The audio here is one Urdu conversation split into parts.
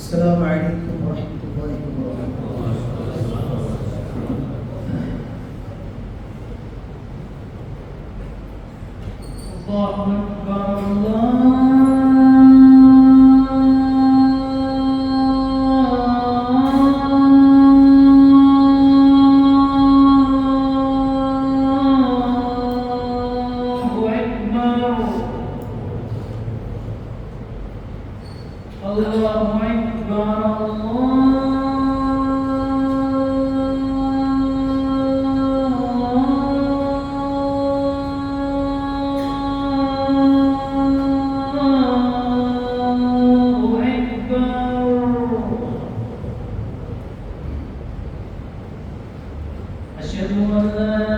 السلام عليكم ورحمة الله وبركاته. الله أكبر أشهد أن لا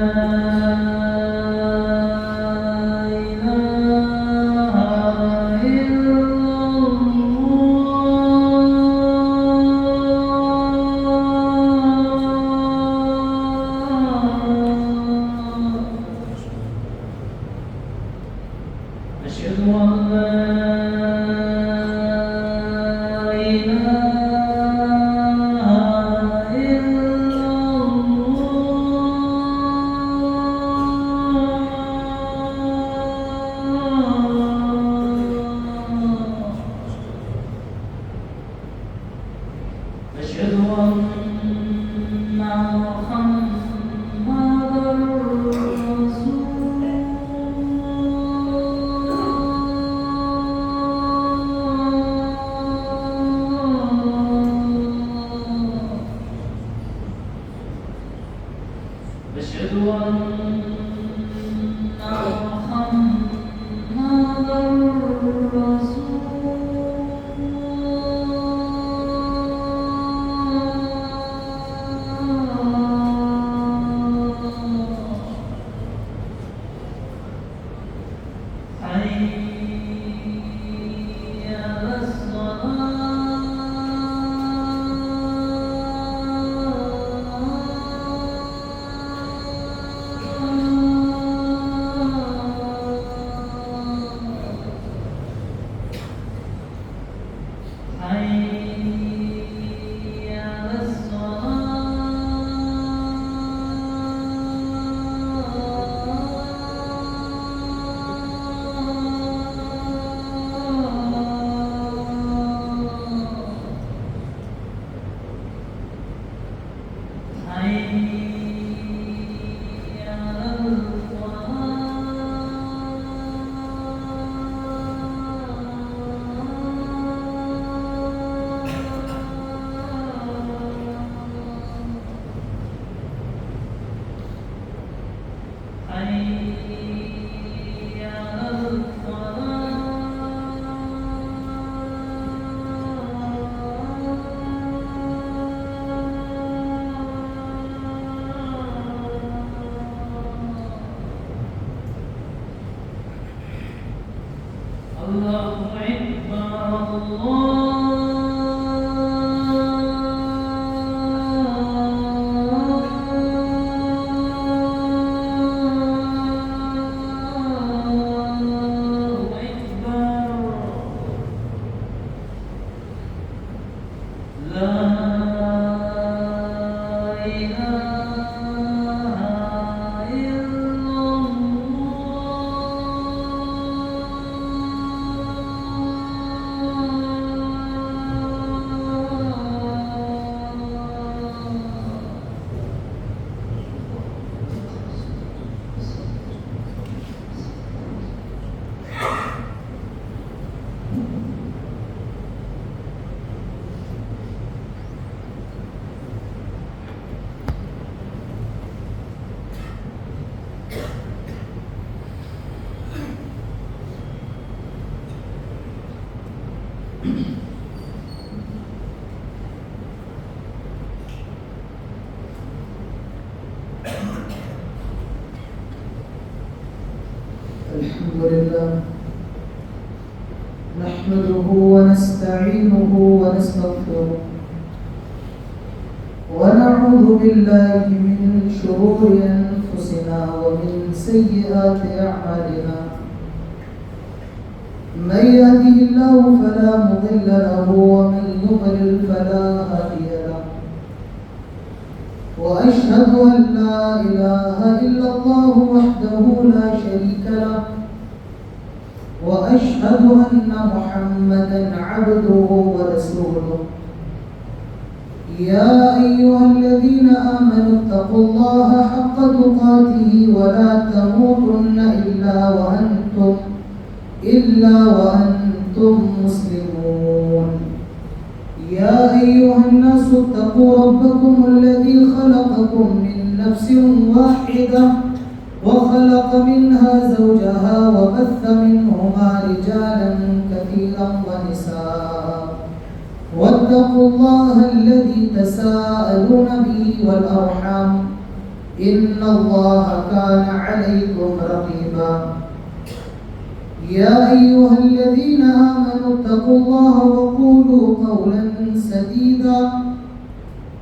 إله أشهد أن محمدًا رسول الله. أشهد أن محمدًا رسول الله أكبر الحمد لله نحمده ونستعينه ونستغفره ونعوذ بالله من شرور أنفسنا ومن سيئات أعمالنا من يهده الله فلا مضل له ومن يضلل فلا هادي له وأشهد أن لا إله إلا الله وحده لا شريك له وأشهد أن محمدا عبده ورسوله يا أيها الذين آمنوا اتقوا الله حق تقاته ولا تموتن إلا وأنتم مسلمون يا أيها الناس اتقوا ربكم الذي خلقكم من نفس واحدة وخلق منها زوجها وبث منهما رجالا كثيرا ونساء واتقوا الله الذي تساءلون به والأرحام إن الله كان عليكم رقيبا يا أيها الذين آمنوا اتقوا الله وقولوا قولا سديدا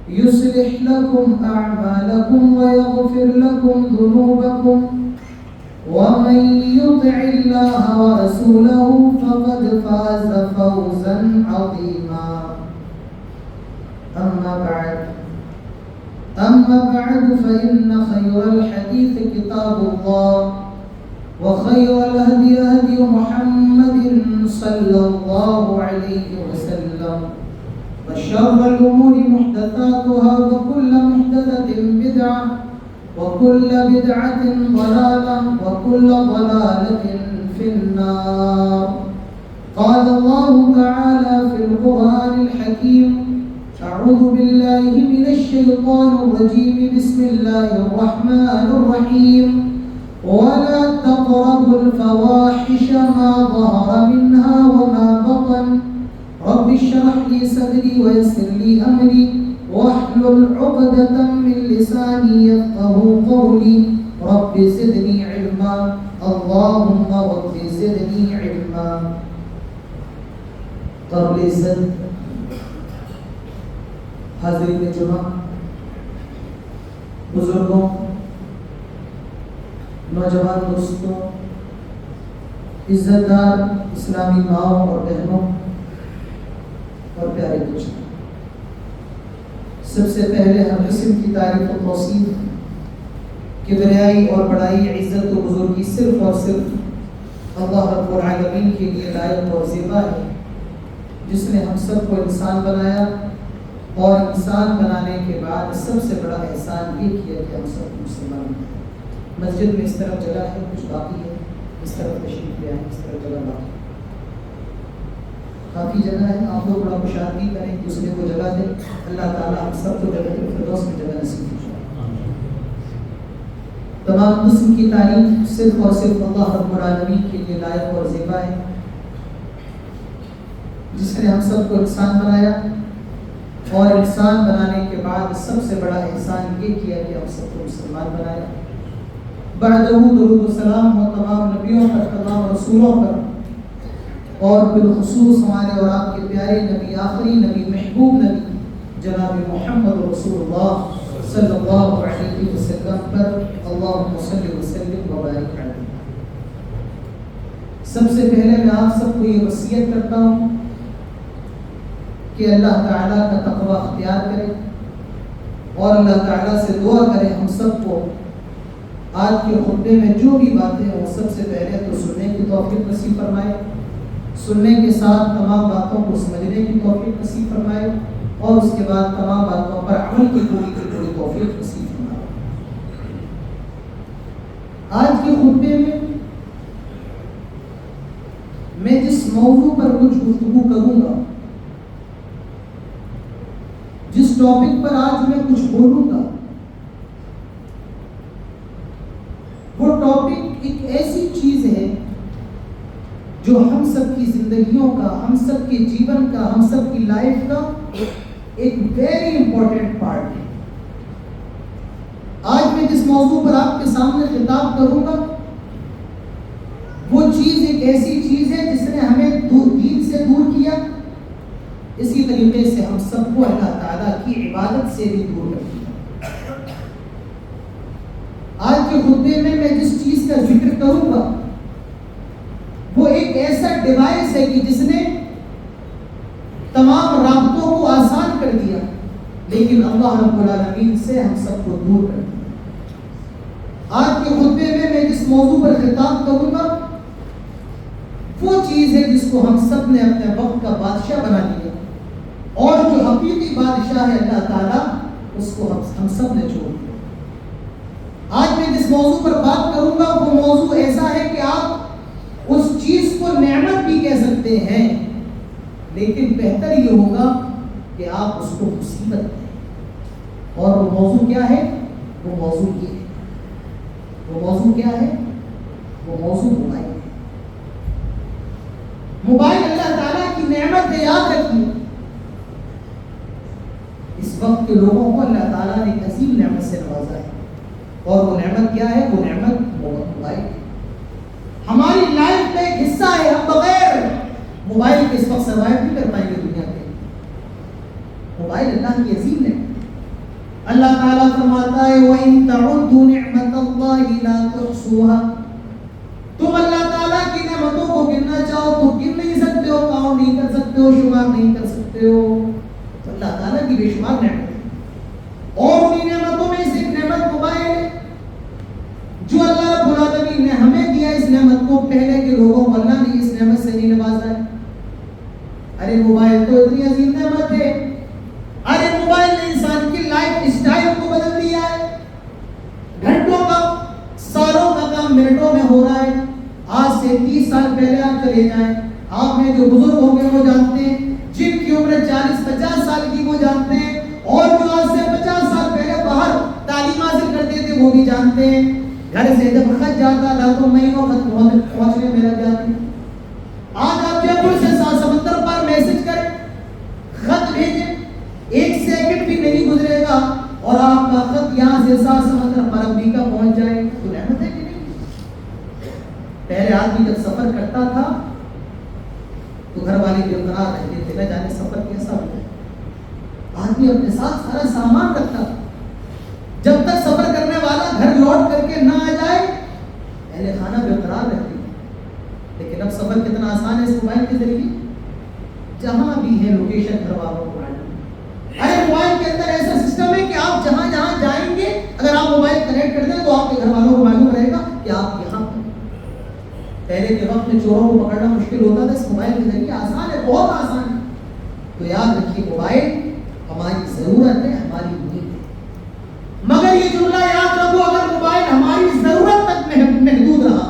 يصلح لكم أعمالكم ويغفر لكم ذنوبكم ومن يطع الله ورسوله فقد فاز فوزا عظيما أما بعد فإن خير الحديث كتاب الله وخير الهدي هدي محمد صلى الله عليه وسلم وشر الأمور محدثاتها وكل محدثة بدعة وكل بدعة ضلالة وكل ضلالة في النار قال الله تعالى في القرآن الحكيم أعوذ بالله من الشيطان الرجيم بسم الله الرحمن الرحيم ولا تقربوا الفواحش ما ظهر منها وما بطن رب اشرح لي صدري ويسر لي أمري واحلل عقدة من لساني يفقهوا قولي رب زدني علما اللهم رب زدني علما. قابل عزت حاضرین جمع، بزرگوں، نوجوان دوستوں، عزت دار اسلامی ماؤں اور بہنوں اور پیارے دوستوں، سب سے پہلے ہم قسم کی تعریف و توصیف، کبریائی اور بڑائی، عزت و بزرگی صرف اور صرف اللہ رب العالمین کے لیے لائق اور زیبا ہے، جس نے ہم سب کو انسان بنایا اور انسان بنانے کے بعد سب سے بڑا احسان یہ کیا کہ ہم سب مسلمان ہیں۔ مسجد میں اس طرف جگہ ہے، کچھ باقی ہے، اس طرف تشریف لے آئیں، اس طرف جگہ باقی کافی جگہ ہے، آپ لوگ بڑا خوشحالی کریں، دوسرے کو جگہ دیں، اللہ تعالیٰ ہم سب کو جنت الفردوس میں جگہ نصیب فرمائے۔ تمام قسم کی تعریف صرف اور صرف اللہ رب العالمین کے لیے لائق اور زیبا ہے، جس نے ہم سب کو انسان بنایا اور انسان بنانے کے بعد سب سے بڑا احسان یہ کیا کہ ہم سب کو مسلمان بنایا۔ بعدہ درود و سلام ہو تمام نبیوں پر، تمام رسولوں پر، اور بالخصوص ہمارے اور آپ کے پیارے نبی، آخری نبی، محبوب نبی جناب محمد رسول اللہ صلی اللہ علیہ وسلم پر، اللہم صلی وسلم وبارک علیہ۔ سب سے پہلے میں آپ سب کو یہ وصیت کرتا ہوں کہ اللہ تعالیٰ کا تقوی اختیار کرے اور اللہ تعالیٰ سے دعا کرے ہم سب کو آج کے خطبے میں جو بھی باتیں ہیں وہ سب سے پہلے تو سننے کی توفیق نصیب فرمائے، سننے کے ساتھ تمام باتوں کو سمجھنے کی توفیق نصیب فرمائے، اور اس کے بعد تمام باتوں پر عمل کی پوری توفیق نصیب فرمائے۔ آج کے خطبے میں جس موضوع پر کچھ گفتگو کروں گا، جس ٹاپک پر آج میں کچھ بولوں گا، وہ ٹاپک ایک ایسی چیز ہے جو ہم سب کی زندگیوں کا، ہم سب کے جیون کا، ہم سب کی لائف کا ایک ویری امپورٹنٹ پارٹ ہے۔ آج میں جس موضوع پر آپ کے سامنے خطاب کروں گا وہ چیز ایک ایسی چیز ہے جس نے ہمیں دین سے دور کیا، اسی طریقے سے ہم سب کو اللہ تعالیٰ کی عبادت سے بھی دور کر دیا۔ آج کے خطبے میں جس چیز کا ذکر کروں گا وہ ایک ایسا ڈیوائس ہے کہ جس نے تمام رابطوں کو آسان کر دیا، لیکن اللہ رب العالمین سے ہم سب کو دور کر دیا۔ آج کے خطبے میں جس موضوع پر خطاب کروں گا وہ چیز ہے جس کو ہم سب نے اپنے وقت کا بادشاہ بنا لیا، اور جو حقیقی بادشاہ ہے اللہ تعالیٰ، اس کو ہم سب نے چھوڑ دیا۔ آج میں جس موضوع پر بات کروں گا وہ موضوع ایسا ہے کہ آپ اس چیز کو نعمت بھی کہہ سکتے ہیں، لیکن بہتر یہ ہوگا کہ آپ اس کو مصیبت کہیں۔ اور وہ موضوع کیا ہے؟ وہ موضوع یہ ہے، وہ موضوع کیا ہے؟ وہ موضوع موبائل ہے۔ موبائل اللہ تعالیٰ کی نعمت ہے، یاد رکھیے۔ اس وقت کے لوگوں کو اللہ تعالیٰ نے ایک عظیم نعمت سے نوازا ہے، اور وہ نعمت کیا ہے؟ وہ نعمت موبائل ہے۔ ہماری لائف کا ایک حصہ ہے، ہم بغیر موبائل کے اس وقت سروائیو نہیں کر پائیں گے دنیا پہ۔ موبائل اللہ کی عظیم نعمت ہے۔ اللہ تعالیٰ فرماتا ہے وَإِن تَعُدُّوا نِعْمَتَ اللَّهِ لَا تُحْصُوهَا، تم اللہ تعالیٰ کی نعمتوں کو گننا چاہو تو گن نہیں سکتے ہو، کاؤنٹ نہیں کر سکتے ہو، شمار نہیں کر سکتے ہو۔ تو اللہ تعالیٰ کی بے شمار نعمت ہے، اور انہی نعمتوں میں سے ایک نعمت موبائل ہے جو اللہ رب العالمین نے ہمیں دیا۔ اس نعمت کو پہلے کے لوگوں کو اللہ نے اس نعمت سے نہیں نوازا ہے۔ ارے موبائل تو اتنی عظیم نعمت ہے، ارے موبائل نے انسان کی لائف اسٹائل کو بدل دیا ہے۔ گھنٹوں کا، سالوں کا کام منٹوں میں ہو رہا ہے۔ آج سے 30 سال پہلے آپ چلے جائیں، آپ میں جو بزرگ ہوں گے وہ جانتے ہیں، جن کی عمر 40-50 سال کی وہ جانتے ہیں، اور جو آج سے 50 سال پہلے باہر تعلیم حاصل کرتے تھے وہ بھی جانتے ہیں۔ گھر سے جب خط جاتا تھا تو مہینوں خط پہنچنے میں لگ جاتے۔ آج آپ جے پور سے سمندر پر میسج کریں، خط بھیجیں، 1 سیکنڈ بھی نہیں گزرے گا اور آپ کا خط یہاں سے سمندر پر امریکہ پہنچ جائے۔ تو نعمت ہے کہ نہیں؟ پہلے آدمی جب سفر کرتا تھا تو گھر والے بےقرار رہتے تھے، نہ جانے سفر کیسا ہوتا ہے۔ آدمی اپنے ساتھ سارا سامان رکھتا تھا، جب تک سفر کرنے والا گھر لوٹ کر کے نہ آ جائے اہل خانہ بےقرار رہتے ہیں۔ لیکن اب سفر کتنا آسان ہے اس موبائل کے ذریعے، جہاں بھی ہے لوکیشن گھر والوں کو معلوم۔ ارے موبائل کے اندر ایسا سسٹم ہے کہ آپ جہاں جہاں جائیں گے اگر آپ موبائل کنیکٹ کر دیں تو آپ کے گھر والوں کو معلوم رہے گا کہ آپ یہاں پر۔ پہلے کے وقت میں چوروں کو پکڑنا مشکل ہوتا تھا، اس موبائل کے ذریعے آسان ہے، بہت آسان ہے۔ تو یاد رکھیے موبائل ہماری ضرورت ہے، ہماری نیڈ ہے۔ مگر یہ جملہ یاد رکھو، اگر موبائل ہماری ضرورت تک محدود رہا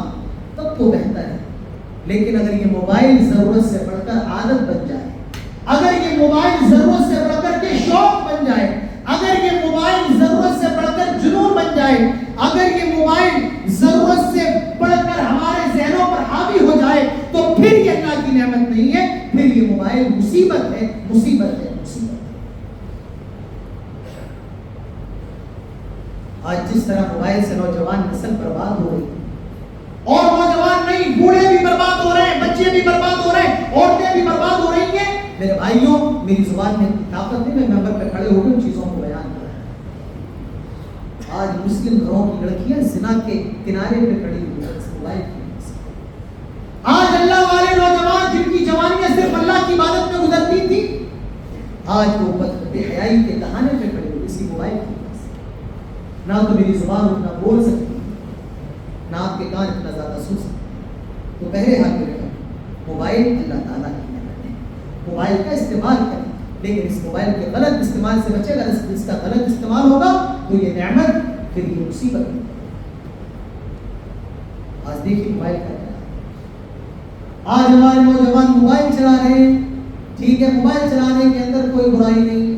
تب تو بہتر ہے، لیکن اگر یہ موبائل ضرورت سے بڑھ کر عادت بن جائے، اگر یہ موبائل ضرورت سے بڑھ کر کے شوق بن جائے، اگر یہ موبائل ضرورت سے بڑھ کر جنون بن جائے، اگر یہ موبائل ضرورت سے بڑھ کر ہمارے ذہنوں پر حاوی ہو جائے تو پھر یہ اللہ کی نعمت نہیں ہے، پھر یہ موبائل مصیبت ہے، مصیبت ہے، مصیبت ہے۔ آج جس طرح موبائل سے نوجوان نسل برباد ہو رہی ہے، اور نوجوان نہیں، بوڑھے بھی برباد ہو رہے ہیں، بچے بھی برباد ہو رہے ہیں، عورتیں بھی برباد ہو رہی ہیں۔ میرے بھائیوں، میری زبان میں طاقت نہیں، میں ممبر پہ کھڑے ہو کر ان چیزوں کو بیان کر رہا ہوں۔ آج مسلم گھروں کی لڑکیاں زنا کے کنارے پہ کھڑی ہوئی ہیں اس موبائل کی وجہ سے۔ آج اللہ والے نوجوان جن کی جوانیاں صرف اللہ کی عبادت میں گزرتی تھی، آج وہ بے حیائی کے دہانے پہ کھڑے ہوئے اسی موبائل کی وجہ سے۔ نہ تو میری زبان اتنا بول سکتی، نہ آپ کے کان اتنا زیادہ سن سکتے۔ تو پہلے حال میں موبائل اللہ تعالیٰ کی نعمت ہے، موبائل کا استعمال کریں، لیکن اس موبائل کے غلط استعمال سے بچے۔ اگر اس کا غلط استعمال ہوگا تو یہ نعمت پھر یہ مصیبت ہے۔ آج دیکھیے موبائل کا کیا ہے، آج ہمارے نوجوان موبائل چلا رہے ہیں، ٹھیک ہے، موبائل چلانے کے اندر کوئی برائی نہیں،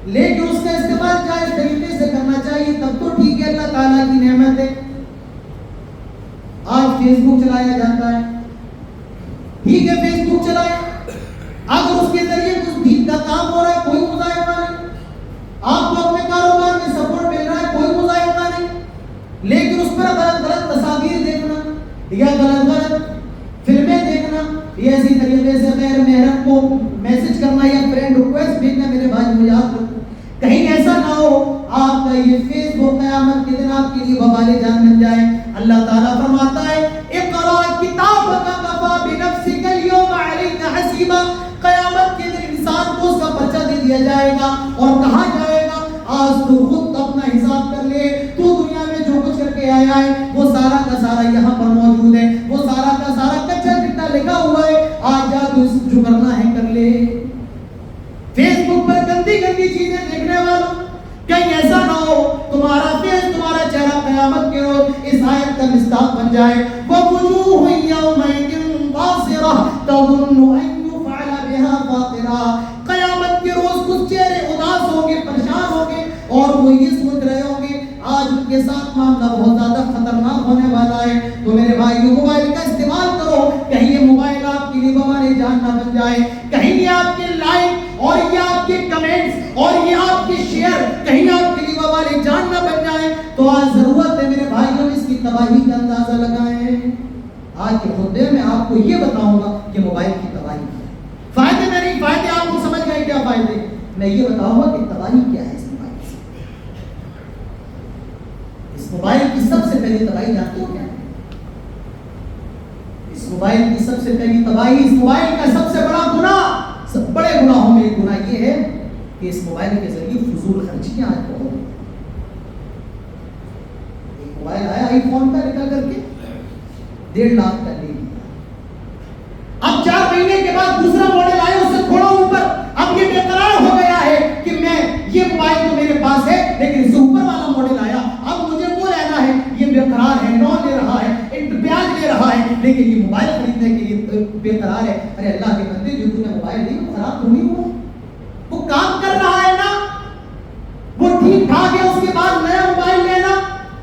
لیکن اس کا استعمال جائز طریقے سے کرنا چاہیے، تب تو ٹھیک ہے، اللہ تعالیٰ کی نعمت ہے۔ آج فیس بک چلایا جاتا ہے، ٹھیک ہے، فیس بک چلائیں، اگر اس کے ذریعے کچھ دین کا کام ہو رہا ہے کوئی مظاہرہ نہیں، آپ کو اپنے کاروبار میں سپورٹ مل رہا ہے کوئی مظاہرہ نہیں، لیکن اس پر غلط تصاویر دیکھنا یا غلط فلمیں دیکھنا یا اسی طریقے سے غیر محرم کو میسج کرنا یا فرینڈ ریکویسٹ بھیجنا، میرے بھائی مجھے یاد رکھو، کہیں ایسا نہ ہو آپ کا یہ فیس بک قیامت کے دن آپ کے لیے وبال جان بن جائے۔ اللہ تعالیٰ فرماتا ہے اقرأ کتابک کفی بنفسک اليوم علیک دیا جائے گا اور کہا جائے گا آج تو خود اپنا حساب کر لے، تو دنیا میں جو کچھ کر کے آیا ہے وہ سارا کا سارا یہاں پر موجود ہے، وہ سارا کا سارا کچا چٹا لکھا ہوا ہے، آج جا تو جو کرنا ہے کر لے۔ فیس بک پر گندی گندی چیزیں دیکھنے والوں، کہیں ایسا نہ ہو تمہارا فیس، تمہارا چہرہ قیامت کے روز اس آیت کا مصداق بن جائے، وَوُجُوهٌ يَوْمَئِذٍ بَاسِرَةٌ تَظُنُّ أَن يُفْعَلَ بِهَا فَاقِرَةٌ۔ قیامت کے روز کچھ چہرے اداس ہوں گے، پریشان ہوں گے، اور وہ یہ سوچ رہے ہوں گے آج ان کے ساتھ معاملہ بہت زیادہ خطرناک ہونے والا ہے۔ تو میرے بھائیو موبائل کا استعمال کرو، کہیں یہ موبائل آپ کے لیے بمانے جان نہ بن جائے، کہیں یہ آپ کے لائک اور یہ آپ کے کمنٹس اور یہ آپ کے شیئر کہیں آپ کے لیے بمانے جان نہ بن جائے۔ تو آج ضرورت ہے میرے بھائیوں اس کی تباہی کا اندازہ لگائیں۔ آج کے خطبے میں آپ کو یہ بتاؤں گا کہ موبائل کی تباہی کیا ہے۔ فائدے میں نہیں، فائدے آپ کو سمجھ گئے کیا فائدے، میں یہ بتاؤں گا کہ تباہی کیا ہے۔ اس موبائل کی سب سے پہلی تباہی جانتے ہو کیا ہے؟ اس موبائل کی سب سے پہلی تباہی، اس موبائل کا سب سے بڑا گناہ، سب بڑے گناہوں میں ایک گناہ یہ ہے کہ اس موبائل کے ذریعے فضول خرچیاں آج بہت ہیں۔ ایک موبائل آیا آئی فون کا نکل کر کے 1.5 لاکھ کا لے لیا، اب 4 مہینے کے بعد دوسرا ماڈل آیا اس سے تھوڑا اوپر، اب یہ بے قرار ہو گیا ہے کہ میں یہ موبائل تو میرے پاس ہے لیکن اس سے اوپر والا ماڈل آیا، اب مجھے وہ لینا ہے، یہ بے قرار ہے، نو لے رہا ہے، بیاج لے رہا ہے، لیکن یہ موبائل خریدنے کے لیے بے قرار ہے۔ ارے اللہ کے بندے، جو تم نے موبائل لی وہ خراب تو نہیں ہوا، وہ کام کر رہا ہے نا، وہ ٹھیک ٹھاک ہے، اس کے بعد نیا موبائل لینا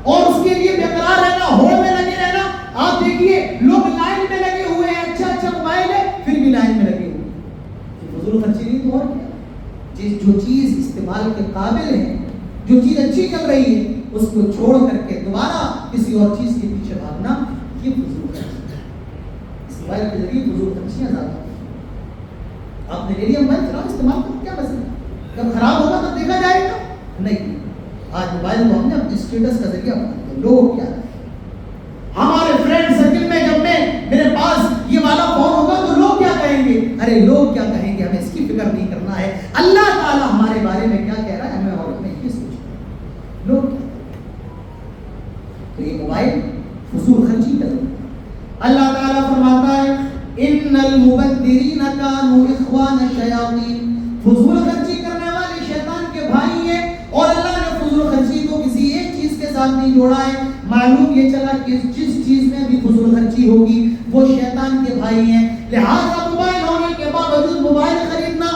اور اس کے لیے بے قرار رہنا، ہوڑ میں لگے رہنا۔ آپ دیکھیے لوگ لائن میں لگے ہوئے ہیں، اچھا اچھا موبائل ہے پھر بھی لائن میں لگے ہوئے ہیں، فضول خرچی نہیں تو اور کیا۔ جو چیز استعمال کے قابل ہے، جو چیز اچھی چل رہی ہے، اس کو چھوڑ کر کے دوبارہ کسی اور چیز کے پیچھے بھاگنا، یہ فضول خرچی ہے۔ اس موبائل کے ذریعے فضول خرچیاں زیادہ ہیں۔ آپ نے لے لیا موبائل، چلاؤ، استعمال کرو، کیا مسئلہ ہے؟ جب خراب ہوگا تو دیکھا جائے گا نہیں۔ آج موبائل کو ہم نے اپنے اسٹیٹس کا ذریعہ بنا دیا، لوگ کیا کہیں، ہمارے فرینڈ سرکل میں جب میرے پاس یہ والا فون ہوگا تو لوگ کیا کہیں گے، ارے لوگ کیا کہیں گے، ہمیں اس کی فکر نہیں کرنا ہے، اللہ تعالیٰ ہمارے بارے میں کیا کہہ رہا ہے ہمیں اور میں یہ سوچنا ہے، لوگ کیا کہیں گے۔ تو یہ موبائل فضول خرچی کا ذریعہ۔ اللہ تعالیٰ فرماتا ہے ان المبذرین کانوا اخوان الشیاطین، فضول خرچی کرنے والے شیطان کے بھائی ہیں، اور اللہ نے فضول خرچی کو کسی ایک چیز کے ساتھ نہیں جوڑا ہے، معلوم یہ چلا کہ جس چیز میں بھی فضول خرچی ہوگی وہ شیطان کے بھائی ہیں۔ لہذا موبائل ہونے کے باوجود موبائل خریدنا،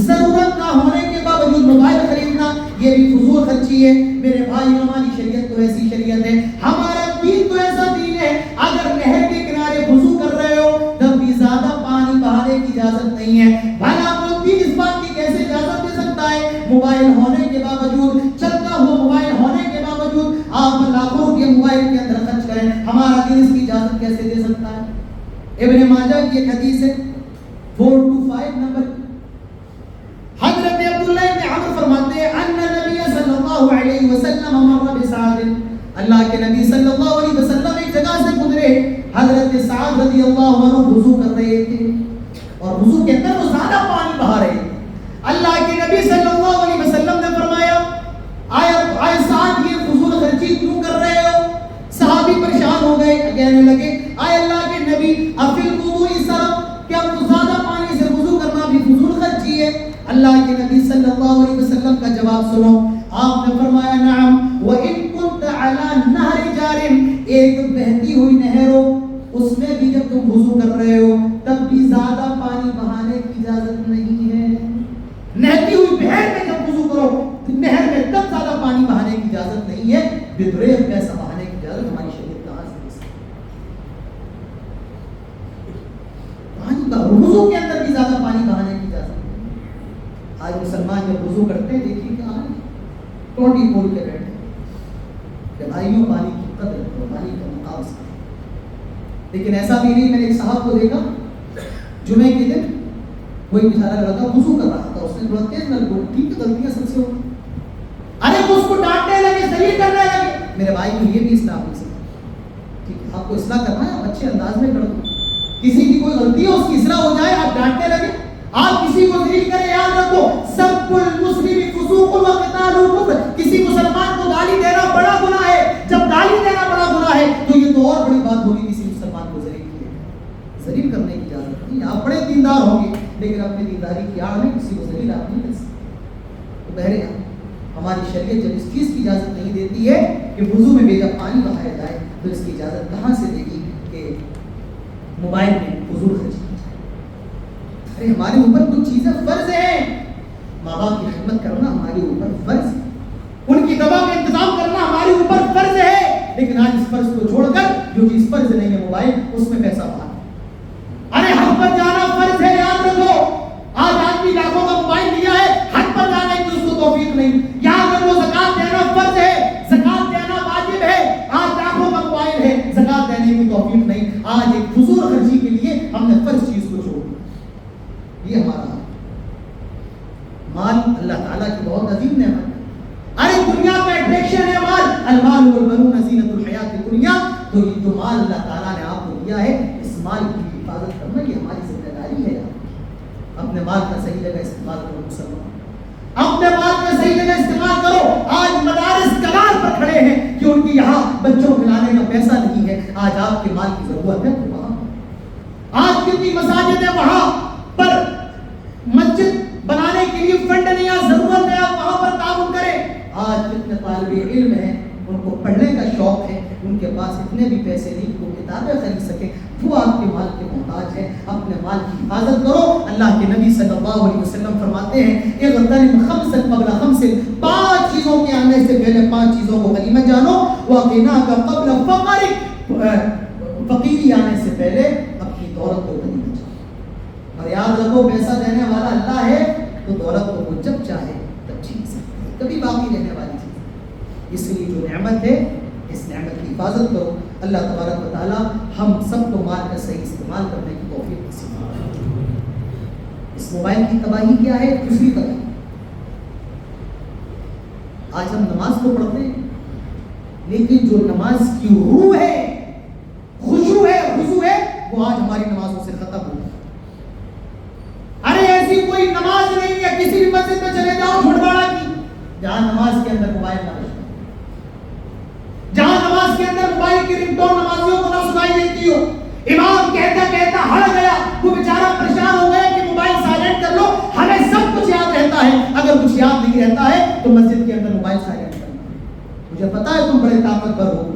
ضرورت نہ ہونے کے باوجود موبائل خریدنا، یہ بھی فضول خرچی ہے۔ میرے بھائی ہماری شریعت تو ایسی شریعت ہے، ہمارا دین تو ایسا دین ہے، اگر نہر کے کنارے وضو کر رہے ہو تب بھی زیادہ پانی بہانے کی اجازت نہیں ہے۔ بھلا وہ دین اس بات کی کیسے اجازت دے سکتا ہے؟ موبائل ہونے کے باوجود، چلتا ہوا موبائل ہونے کے باوجود آپ لاکھوں روپے موبائل کے اندر خرچ کریں، ہمارا دین اس کی اجازت کیسے دے سکتا ہے؟ ابن ماجہ کی ایک حدیث ہے 425 نمبر، حضرت عبداللہ ابن عمر فرماتے ہیں ان نبی صلی اللہ علیہ وسلم مر بسعد، اللہ کے نبی صلی اللہ علیہ وسلم ایک جگہ سے گزرے، حضرت سعد رضی اللہ عنہ وضو کر رہے تھے اور وضو کے اندر وہ زیادہ پانی بہا رہے تھے۔ اللہ کے نبی صلی اللہ علیہ وسلم نے فرمایا آئے سعد یہ فضول خرچی کیوں کر رہے ہو؟ صحابی پریشان ہو گئے، کہنے لگے آئے اللہ کے نبی افل وضوء صرف، کیا زیادہ پانی سے وضو کرنا بھی فضول خرچی ہے؟ اللہ کے نبی صلی اللہ علیہ وسلم کا جواب سنو، آپ نے فرمایا نعم وَإِن كُنْتَ عَلَى نَهْرِ جَارٍ، ایک بہتی ہوئی نہر ہو، اس میں بھی جب تم وضو کر رہے ہو تب بھی زیادہ پانی بہانے کی اجازت نہیں ہے۔ نہتی ہوئی بہر میں جب وضو کرو نہر میں تب زیادہ پانی بہانے کی اجازت نہیں ہے، بدریغ پیسہ بہانے کی اجازت ہماری شریعت کہاں سے دے سکتی ہے؟ پانی کا وضو کے اندر بھی زیادہ پانی بہانے کی اجازت نہیں۔ آج مسلمان جب وضو کرتے ہیں دیکھیے کہ آج ٹوٹی کھول کے بیٹھے کہ بھائیوں پانی کی قدر کرو، پانی کا مقابلہ کرو۔ لیکن ایسا بھی نہیں، میں نے ایک صاحب کو دیکھا جمعے کے دن کوئی بیچارہ لڑکا وضو کر رہا تھا، اس نے تھوڑا تیز نل کو، ٹھیک ہے غلطیاں سب سے ہوتی، ارے وہ اس کو ڈانٹنے لگے، ذلیل کرنے لگے۔ میرے بھائی کو یہ بھی اصلاح نہیں سکتا، ٹھیک ہے آپ کو اصلاح کرنا ہے آپ اچھے انداز میں کر دو، کسی کی کوئی غلطی ہو اس کی اصلاح ہو جائے، آپ ڈانٹنے لگے آپ کسی کو ذلیل کریں، یاد رکھو سب المسلم فسوق و قتال کفر، کسی مسلمان کو گالی دینا بڑا گناہ ہے. جب گالی دینا بڑا گناہ ہے تو یہ تو اور بڑی بات ہوگی کسی مسلمان کو ذلیل کرنے کی اجازت نہیں. آپ بڑے دیندار ہوں گے لیکن اپنی دینداری کی آڑ میں کسی کو ذلیل آپ نہیں کر سکتے. تو بہرحال ہماری شریعت جب اس چیز کی اجازت نہیں دیتی ہے کہ وضو میں بے جب پانی بہایا جائے تو اس کی اجازت کہاں سے دے گی کہ موبائل میں فضول خرچی کی جائے. ارے ہمارے اوپر کچھ چیزیں فرض ہیں. ماں باپ کی خدمت کرنا ہمارے اوپر فرض ہے، ان کی دوا کا انتظام کرنا ہمارے اوپر فرض ہے. لیکن آج اس فرض کو چھوڑ کر جو چیز فرض نہیں ہے موبائل، اس میں پیسہ بہانا. ارے حج پر جانا فرض ہے، یاد رکھو. آج آدمی لاکھوں کا موبائل لیا ہے، حج پر جانے کی اس کو توفیق نہیں. یاد رکھو زکات دینا فرض ہے، زکات دینا واجب ہے. آج لاکھوں کا موبائل ہے، زکات دینے کی توفیق نہیں. آج ایک فضول خرچی کے لیے ہم نے فرض چیز کو چھوڑ دیا. یہ ہمارا مال اللہ تعالیٰ کی بہت عظیم نعمت ہے. ارے دنیا کا اٹریکشن ہے مال. المال والبنون زینت الحیات الدنیا. تو یہ جو مال اللہ تعالیٰ نے آپ کو دیا ہے، اس مال کی حفاظت کرنا یہ ہماری ذمہ داری ہے. اپنے مال کا صحیح جگہ استعمال کرو مسلمان، اپنے مال کا صحیح جگہ استعمال کرو. آج مدارس کگار پر کھڑے ہیں کہ ان کی یہاں بچوں کو لانے کا پیسہ نہیں ہے. آج آپ کے مال کی ضرورت ہے تو وہاں. آج کتنی مساجد ہے وہاں پر مسجد بنانے کے لیے فنڈ نہیں ہے، ضرورت ہے آپ وہاں پر تعاون کریں. آج کتنے طالب علم ہیں ان کو پڑھنے کا شوق ہے، ان کے پاس اتنے بھی پیسے نہیں کہ وہ کتابیں خرید سکیں. وہ آپ کے مال کے محتاج ہیں. اپنے مال کی حفاظت کرو. اللہ کے نبی صلی اللہ علیہ وسلم فرماتے ہیں اغتنم خمسا قبل خمس، 5 چیزوں کے آنے سے پہلے 5 چیزوں کو غنیمت جانو. وغناک قبل فقرک، فقیری آنے سے پہلے اپنی دولت کو غنیمت جانو. اور یاد رکھو پیسہ دینے والا اللہ ہے تو دولت کو وہ جب چاہے تب چھین سکتا ہے، کبھی باقی رہنے والی چیز. اس لیے جو نعمت ہے اس نعمت کی حفاظت کرو. اللہ تبارک و تعالی ہم سب کو مال کا صحیح استعمال کرنے کی توفیق نصیب فرمائے. اس موبائل کی تباہی کیا ہے؟ دوسری تباہی. آج ہم نماز تو پڑھتے ہیں لیکن جو نماز کی روح ہے، خشوع ہے وہ آج ہماری نمازوں سے ختم ہو گئی. ارے ایسی کوئی نماز نہیں ہے، کسی بھی مسجد میں چلے جاؤ بھڑباڑا کی، جہاں نماز کے اندر موبائل نہ بجتا، جہاں نماز کے اندر موبائل کی رنگ ٹون نمازیوں کو نہ سنائی دیتی ہو. امام کہتا کہتا ہڑ گیا، وہ بیچارہ پریشان ہو گیا کہ موبائل سائلنٹ کر لو. ہمیں سب کچھ یاد رہتا ہے، اگر کچھ یاد نہیں رہتا ہے تو مسجد کے اندر موبائل سائلنٹ کرنا. مجھے پتا ہے تم بڑے طاقتور ہو،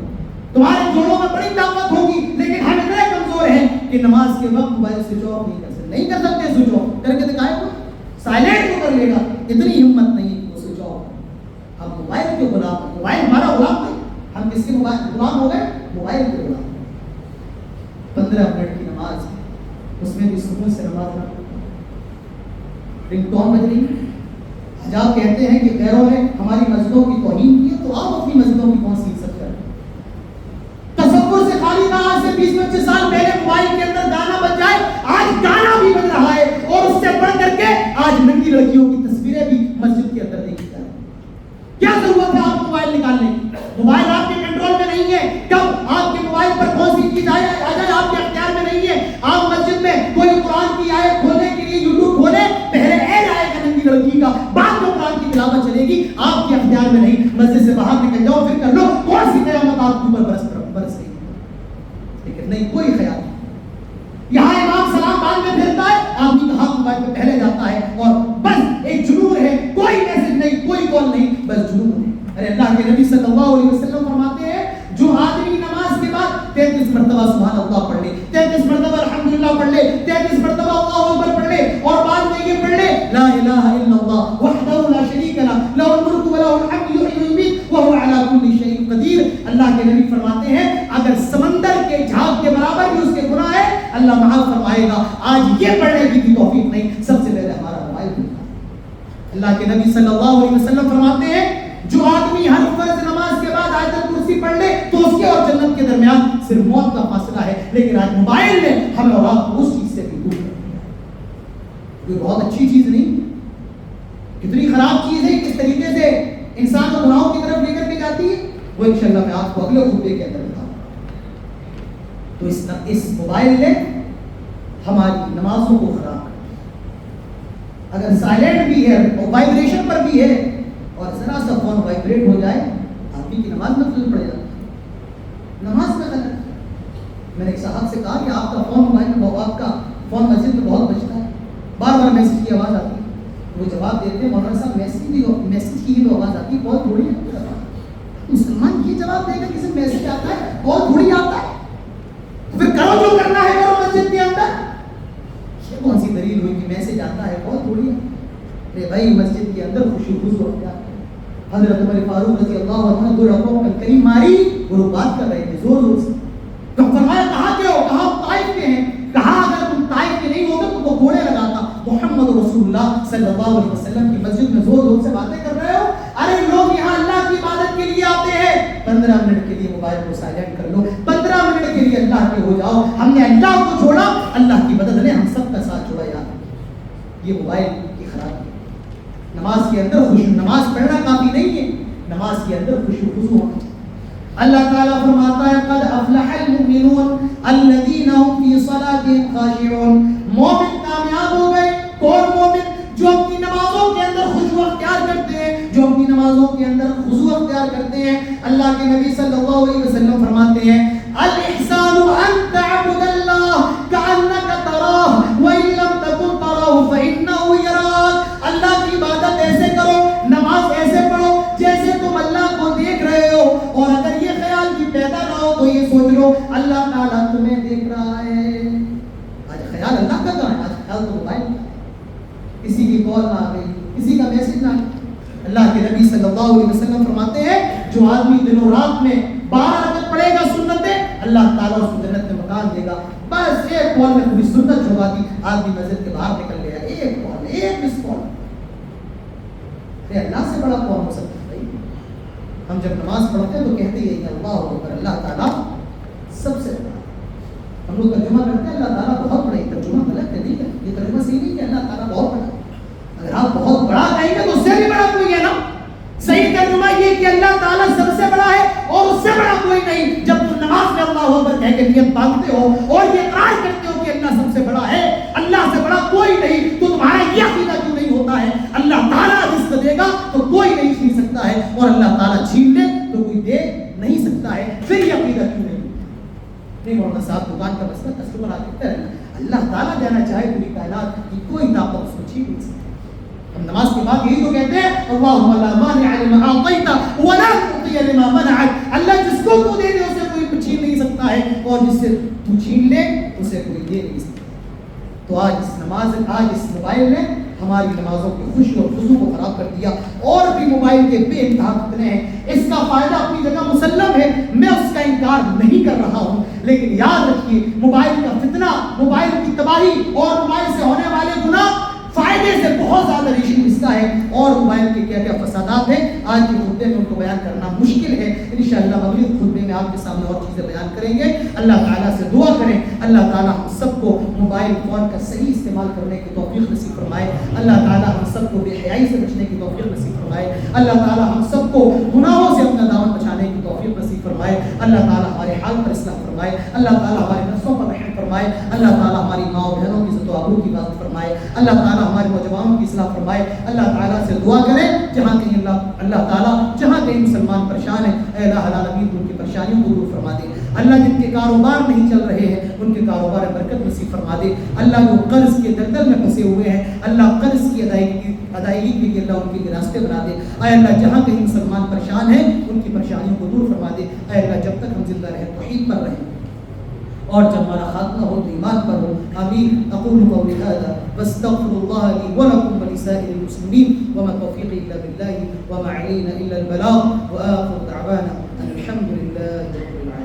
تمہارے جوڑوں میں بڑی طاقت ہوگی، لیکن ہم اتنے کمزور ہیں کہ نماز کے وقت موبائل سوئچ آف نہیں کر سکتے. سوئچ آف کر کے دکھائے کوئی سائلنٹ تو کر لے گا، اتنی ہمت نہیں کہ وہ سوئچ آف. ہم موبائل کے غلام، موبائل ہمارا غلام نہیں، ہم کس کے غلام ہو گئے؟ موبائل کے غلام. 15 منٹ کی نماز، اس میں بھی سکون سے نماز نہ پڑھو. رنگ ٹون بج رہی. حجاب کہتے ہیں کہ غیروں نے ہماری مسجدوں کی توہین کی ہے تو آپ اپنی مسجدوں کی کون سی عزت کریں. تصور سے خالی تھا آج سے 20-25 سال پہلے موبائل کے اندر گانا بج جائے. آج گانا بھی بج رہا ہے اور اس سے بڑھ کر کے آج ننگی لڑکیوں کی تصویریں بھی مسجد کے اندر دیکھی جا رہی. کیا ضرورت ہے آپ کو موبائل نکالنے کی؟ موبائل آپ کے کنٹرول میں نہیں ہے. کب آپ کے موبائل پر کون سی چیز آ جائے آپ کے اختیار میں نہیں ہے. آپ مسجد میں کوئی قرآن کی آیت کھولنے کے لیے یوٹیوب کھولے، پہلے ایڈ آئے گا ننگی لڑکی کا، بعد میں قرآن کی تلاوت چلے گی. آپ کے اختیار میں نہیں. مسجد سے باہر نکل جاؤ پھر کر لو، کون سی قیامت آپ کے اوپر برس رہی ہے. لیکن نہیں، کوئی خیال نہیں. یہاں امام سلام بعد میں پھرتا ہے، آپ کی ہاتھ موبائل پہ پہلے جاتا ہے اور بس ایک جنون ہے. کوئی میسج نہیں، کوئی کال نہیں، بس جنون ہے. ارے اللہ کے نبی صلی اللہ علیہ وسلم فرماتے ہیں جو آدمی نماز کے بعد 33 مرتبہ سبحان اللہ پڑھ لے، 33 مرتبہ الحمدللہ پڑھ لے، 33 مرتبہ اللہ اکبر پڑھ لے اور بعد میں یہ پڑھ لے لا الہ الا اللہ وحدہ لا شریک لہ لہ الملک و لہ الحمد یحیی ویمیت وہو علی کل شیء قدیر. اللہ کے نبی فرماتے ہیں اگر سمندر کے جھاگ کے برابر بھی اس کے گناہ ہے اللہ معاف فرمائے گا. آج یہ پڑھنے کی بھی توفیق نہیں. سب سے پہلے ہمارا موبائل ہوتا. اللہ کے نبی صلی اللہ علیہ وسلم فرماتے ہیں جو آدمی ہر فرض نماز کے بعد آیت الکرسی پڑھ لے تو اس کے اور جنت کے درمیان صرف موت کا فاصلہ ہے. لیکن آج موبائل نے ہمیں اور آپ کو اس چیز سے بھی دور کر دیا. یہ بہت اچھی چیز نہیں، کتنی خراب چیز ہے. کس طریقے سے انسان کو گناہوں کی طرف لے کر کے جاتی ہے وہ انشاءاللہ میں آپ کو اگلے خطبے کے اندر بتاؤں. تو اس موبائل نے ہماری نمازوں کو خراب کر دیا. اگر سائلنٹ بھی ہے اور وائبریشن پر بھی ہے اور ذرا سا فون وائبریٹ ہو جائے آپ کی نماز میں خلل پڑ جاتی ہے، نماز میں خلل۔ میں نے ایک صاحب سے کہا کہ آپ کا فون موبائل میں، آپ کا فون مسجد میں بہت بجتا ہے، بار بار میسج کی آواز آتی ہے۔ وہ جواب دیتے ہیں مولانا صاحب میسج کی جو آواز آتی ہے بہت تھوڑی ہے۔ مسلمان یہ جواب دے گا کہ صرف میسج آتا ہے، بہت تھوڑی آتا ہے، پھر کرو جو کرنا ہے کرو مسجد کے اندر۔ یہ کون سی دلیل ہوئی کہ میسج آتا ہے بہت تھوڑی ہے؟ میرے بھائی مسجد کے اندر خوشی خضوع ہو جاتا ہے۔ حضرت عمر فاروق رضی اللہ عنہ نے 2 رکعتوں میں کلیم ماری، وہ لوگ بات کر رہے تھے زور زور سے۔ تو فرمایا کہاں کے ہو؟ کہا طائف کے ہیں۔ کہا اگر تم طائف کے نہیں ہوتے تو وہ گھوڑے لگاتا۔ محمد رسول اللہ صلی اللہ علیہ وسلم کی مسجد میں زور زور سے باتیں کر رہے ہو؟ ارے لوگ یہاں اللہ کی عبادت کے لیے آتے ہیں، 15 منٹ کے لیے موبائل کو سائلنٹ کر لو، 15 منٹ کے لیے اللہ کے ہو جاؤ۔ ہم نے اللہ کو چھوڑا، اللہ کی مدد نے ہم سب کا ساتھ چھوڑا۔ یار یہ موبائل کی خرابی ہے۔ نماز کے اندر خوشو، نماز پڑھنا کافی نہیں ہے، نماز کے اندر خوشو خضوع ہونا۔ اللہ تعالیٰ فرماتا ہے قد افلح المؤمنون الذین هم فی صلاتهم خاشعون۔ مومن کامیاب ہو گئے۔ کون مومن؟ جو اپنی نمازوں کے اندر خشوع اختیار کرتے ہیں، جو اپنی نمازوں کے اندر خضوع اختیار کرتے ہیں۔ اللہ کے نبی صلی اللہ علیہ وسلم فرماتے ہیں الاحسان ان تعبد اللہ کأنک تراہ وان لم تکن تراہ فإنہ یراک۔ اللہ کی عبادت ایسے کرو، نماز ایسے پڑھو جیسے تم اللہ کو دیکھ رہے ہو، اور اگر یہ خیال بھی پیدا نہ ہو تو یہ سوچ لو اللہ تعالیٰ تمہیں دیکھ رہا ہے۔ آج خیال اللہ کا کہاں ہے؟ آج خیال تو موبائل کا۔ کسی کی کال نہ آ گئی، کسی کا میسج نہ آ گیا۔ اللہ کے نبی صلی اللہ علیہ وسلم فرماتے ہیں جو آدمی دنوں رات میں 12 رکعت پڑھے گا سنتیں، اللہ تعالیٰ اس کو جنت میں مکان دے گا۔ بس ایک کال میں پوری سنت چھوڑا دی، آدمی مسجد کے باہر نکل گیا۔ ایک کال، ایک مس کال، اللہ سے بڑا کون ہو سکتا ہے؟ بھائی ہم جب نماز پڑھتے ہیں تو کہتے ہیں اللہ اکبر، اللہ تعالیٰ سب سے بڑا۔ ہم لوگ ترجمہ کرتے ہیں اللہ تعالیٰ بہت بڑا، ترجمہ غلط ہے، نہیں ہے یہ ترجمہ صحیح نہیں کہ اللہ تعالیٰ بہت بڑا۔ اگر آپ بہت بڑا کہیں گے تو اس سے بھی بڑا کوئی ہے نا۔ صحیح ترجمہ یہ کہ اللہ تعالیٰ سب سے بڑا ہے اور اس سے بڑا کوئی نہیں۔ جب تم نماز میں اللہ اکبر کہہ کے نیت مانگتے ہو اور یہ اقرار کرتے ہو کہ اللہ سب سے بڑا ہے، اللہ سے بڑا کوئی نہیں، تو تمہارا یہ عقیدہ کیوں نہیں ہوتا ہے اللہ تعالیٰ رزق دے گا تو کوئی نہیں چھین سکتا ہے، اور اللہ تعالیٰ چھین لے تو کوئی دے نہیں سکتا ہے؟ پھر یہ عقیدہ کیوں نہیں؟ نہیں مولانا صاحب دکان کا مسئلہ کسٹمر آتے ہیں، اللہ تعالیٰ دینا چاہے پوری کائنات کی کوئی طاقت اس کو چھین نہیں سکتی۔ ہم نماز کے بعد یہی تو کہتے ہیں اللہم لا مانع لما اعطیت ولا معطی لما منعت۔ اللہ جس کو تو دے دے اسے کوئی چھین نہیں سکتا ہے، اور جس سے تو چھین لے اسے کوئی دے نہیں سکتا۔ تو آج اس موبائل نے ہماری نمازوں کی خوشی اور خضوع کو خراب کر دیا۔ اور بھی موبائل کے بے انتہا فتنے ہیں، اس کا فائدہ اپنی جگہ مسلم ہے، میں اس کا انکار نہیں کر رہا ہوں، لیکن یاد رکھیے موبائل کا فتنہ، موبائل کی تباہی اور موبائل سے ہونے والے گناہ فائدے سے بہت زیادہ ریشن اس کا ہے، اور موبائل کے کیا کیا فسادات ہیں آج کے خطبے میں ان کو بیان کرنا مشکل ہے۔ انشاءاللہ اگلے خطبے میں آپ کے سامنے اور چیزیں بیان کریں گے۔ اللہ تعالیٰ سے دعا کریں اللہ تعالیٰ ہم سب کو موبائل فون کا صحیح استعمال کرنے کی توفیق نصیب فرمائے۔ اللہ تعالیٰ ہم سب کو بے حیائی سے بچنے کی توفیق نصیب فرمائے۔ اللہ تعالیٰ ہم سب کو گناہوں سے اپنا دامن بچانے کی توفیق نصیب فرمائے۔ اللہ تعالیٰ ہمارے حال پر اصلاح فرمائے۔ اللہ تعالیٰ ہمارے نفسوں پر رحم فرمائے۔ اللہ تعالیٰ ہماری ماں و بہنوں کی عزت و آبرو کی حفاظت فرمائے۔ اللہ تعالیٰ ہمارے نوجوانوں کی اصلاح فرمائے۔ اللہ تعالیٰ سے دعا کریں جہاں کہیں اللہ تعالیٰ جہاں کہیں مسلمان پریشان ہیں، اے اللہ العالمین ان کی پریشانیوں کو دور فرما دے۔ اللہ جن کے کاروبار نہیں چل رہے ہیں ان کے کاروبار میں برکت نصیب فرما دے۔ اللہ جو قرض کے دلدل میں پھنسے ہوئے ہیں اللہ قرض کی ادائیگی کے لیے اللہ ان کے راستے بنا دے۔ اے اللہ جہاں کہیں مسلمان پریشان ہیں ان کی پریشانیوں کو دور فرما دے۔ اے اللہ جب تک ہم زندہ رہیں توحید پر رہیں، اور جب ہمارا خاتمہ ہو تو ایمان پر ہو۔ آمین۔ اقول قولی ھذا واستغفر اللہ لی ولکم ولسائر المسلمین وما توفیقی الا باللہ وما علینا الا البلاغ وآخر دعوانا ان الحمد للہ رب العالمین۔